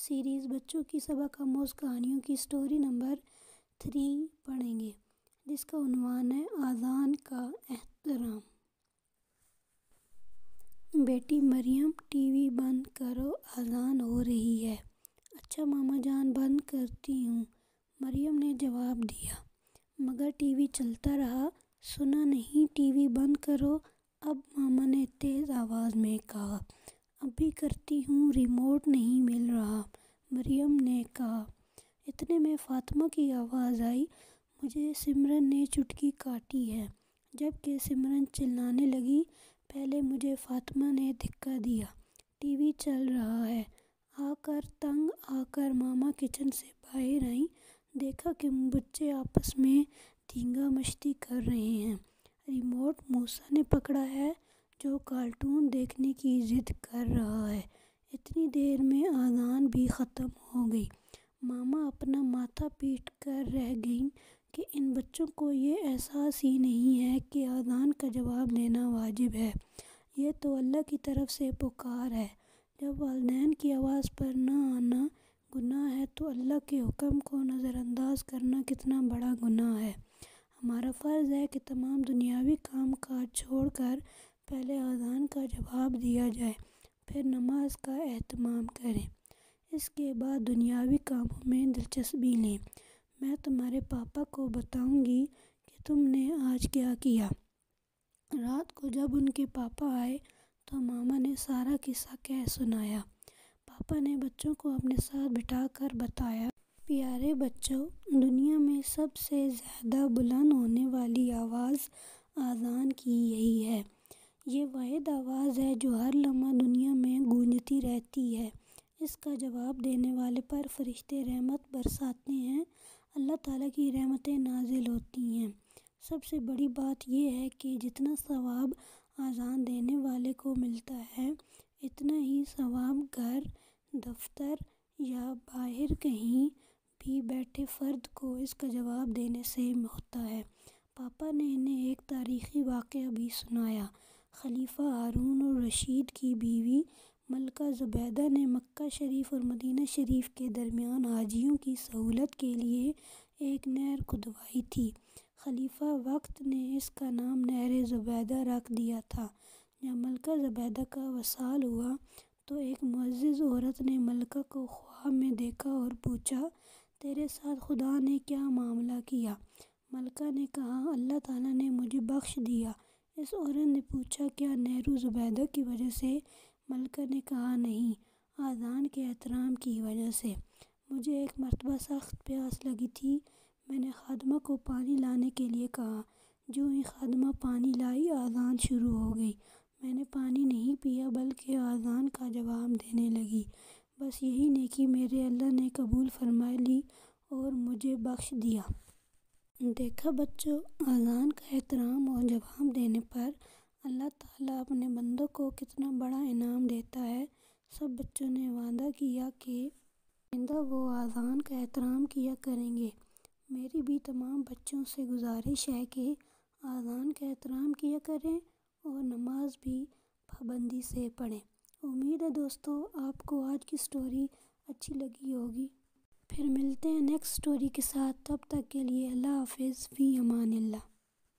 Series بچوں کی سبق آموز کہانیوں کی سٹوری نمبر 3 پڑھیں گے، جس کا عنوان ہے اذان کا احترام۔ بیٹی مریم، ٹی وی بند کرو، اذان ہو رہی ہے۔ اچھا ماما جان، بند کرتی ہوں، مریم نے جواب دیا، مگر ٹی وی چلتا رہا۔ سنا نہیں، ٹی وی بند کرو، اب ماما نے تیز آواز میں کہا۔ ابھی کرتی ہوں، ریموٹ نہیں مل رہا، مریم نے کہا۔ اتنے میں فاطمہ کی آواز آئی، مجھے سمرن نے چٹکی کاٹی ہے۔ جب کہ سمرن چلانے لگی، پہلے مجھے فاطمہ نے دھکا دیا۔ ٹی وی چل رہا ہے۔ تنگ آ کر ماما کچن سے باہر آئیں، دیکھا کہ بچے آپس میں دھینگا مشتی کر رہے ہیں۔ ریموٹ موسیٰ نے پکڑا ہے، جو کارٹون دیکھنے کی ضد کر رہا ہے۔ اتنی دیر میں اذان بھی ختم ہو گئی۔ ماما اپنا ماتھا پیٹ کر رہ گئیں کہ ان بچوں کو یہ احساس ہی نہیں ہے کہ اذان کا جواب دینا واجب ہے۔ یہ تو اللہ کی طرف سے پکار ہے۔ جب والدین کی آواز پر نہ آنا گناہ ہے تو اللہ کے حکم کو نظر انداز کرنا کتنا بڑا گناہ ہے۔ ہمارا فرض ہے کہ تمام دنیاوی کام کاج چھوڑ کر پہلے اذان کا جواب دیا جائے، پھر نماز کا اہتمام کریں، اس کے بعد دنیاوی کاموں میں دلچسپی لیں۔ میں تمہارے پاپا کو بتاؤں گی کہ تم نے آج کیا کیا۔ رات کو جب ان کے پاپا آئے تو ماما نے سارا قصہ کہہ سنایا۔ پاپا نے بچوں کو اپنے ساتھ بٹھا کر بتایا، پیارے بچوں، دنیا میں سب سے زیادہ بلند ہونے والی آواز اذان کی یہی ہے۔ یہ واحد آواز ہے جو ہر لمحہ دنیا میں گونجتی رہتی ہے۔ اس کا جواب دینے والے پر فرشتے رحمت برساتے ہیں، اللہ تعالیٰ کی رحمتیں نازل ہوتی ہیں۔ سب سے بڑی بات یہ ہے کہ جتنا ثواب اذان دینے والے کو ملتا ہے، اتنا ہی ثواب گھر، دفتر یا باہر کہیں بھی بیٹھے فرد کو اس کا جواب دینے سے ہوتا ہے۔ پاپا نے انہیں ایک تاریخی واقعہ بھی سنایا۔ خلیفہ ہارون الرشید کی بیوی ملکہ زبیدہ نے مکہ شریف اور مدینہ شریف کے درمیان حاجیوں کی سہولت کے لیے ایک نہر کھدوائی تھی۔ خلیفہ وقت نے اس کا نام نہر زبیدہ رکھ دیا تھا۔ جب ملکہ زبیدہ کا وصال ہوا تو ایک معزز عورت نے ملکہ کو خواب میں دیکھا اور پوچھا، تیرے ساتھ خدا نے کیا معاملہ کیا؟ ملکہ نے کہا، اللہ تعالیٰ نے مجھے بخش دیا۔ اس عورت نے پوچھا، کیا نہر زبیدہ کی وجہ سے؟ ملکہ نے کہا، نہیں، اذان کے احترام کی وجہ سے۔ مجھے ایک مرتبہ سخت پیاس لگی تھی، میں نے خادمہ کو پانی لانے کے لیے کہا۔ جو ہی خادمہ پانی لائی، اذان شروع ہو گئی۔ میں نے پانی نہیں پیا بلکہ اذان کا جواب دینے لگی۔ بس یہی نیکی میرے اللہ نے قبول فرما لی اور مجھے بخش دیا۔ دیکھا بچوں، اذان کا احترام اور جواب دینے پر اللہ تعالیٰ اپنے بندوں کو کتنا بڑا انعام دیتا ہے۔ سب بچوں نے وعدہ کیا کہ آئندہ وہ اذان کا احترام کیا کریں گے۔ میری بھی تمام بچوں سے گزارش ہے کہ اذان کا احترام کیا کریں اور نماز بھی پابندی سے پڑھیں۔ امید ہے دوستو آپ کو آج کی سٹوری اچھی لگی ہوگی۔ پھر ملتے ہیں نیکسٹ سٹوری کے ساتھ، تب تک کے لیے اللہ حافظ، فی امان اللہ۔